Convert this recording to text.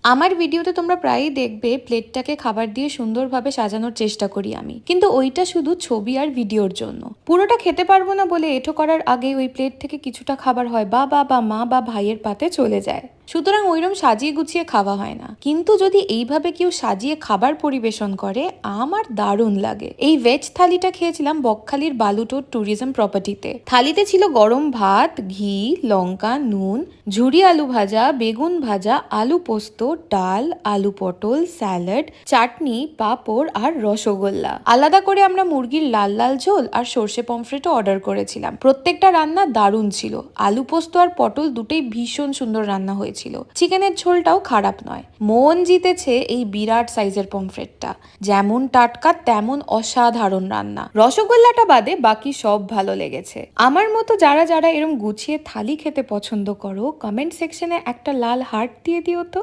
আমার ভিডিওতে তোমরা প্রায়ই দেখবে প্লেটটাকে খাবার দিয়ে সুন্দরভাবে সাজানোর চেষ্টা করি আমি, কিন্তু ওইটা শুধু ছবি আর ভিডিওর জন্য। পুরোটা খেতে পারবো না বলে এঁঠো করার আগে ওই প্লেট থেকে কিছুটা খাবার হয় বাবা বা মা বা ভাইয়ের পাতে চলে যায়। সুতরাং ওইরকম সাজিয়ে গুছিয়ে খাওয়া হয় না। কিন্তু যদি এইভাবে কেউ সাজিয়ে খাবার পরিবেশন করে আমার দারুণ লাগে। এই ভেজ থালিটা খেয়েছিলাম বকখালির বালুটোর ট্যুরিজম প্রপার্টিতে। থালিতে ছিল গরম ভাত, ঘি, লঙ্কা, নুন, ঝুরি আলু ভাজা, বেগুন ভাজা, আলু পোস্ত, ডাল, আলু পটল, স্যালাড, চাটনি, পাঁপড় আর রসগোল্লা। আলাদা করে আমরা মুরগির লাল লাল ঝোল আর সর্ষে পমফ্রেটও অর্ডার করেছিলাম। প্রত্যেকটা রান্না দারুণ ছিল। আলু পোস্ত আর পটল দুটোই ভীষণ সুন্দর রান্না হয়েছিল। চিকেনের ঝোলটাও খারাপ নয়। মন জিতেছে এই বিরাট সাইজের পমফ্রেটটা। যেমন টাটকা তেমন অসাধারণ রান্না। রসগোল্লাটা বাদে বাকি সব ভালো লেগেছে। আমার মতো যারা যারা এরম গুছিয়ে থালি খেতে পছন্দ করো, কমেন্ট সেকশনে একটা লাল হার্ট দিয়ে দিও তো।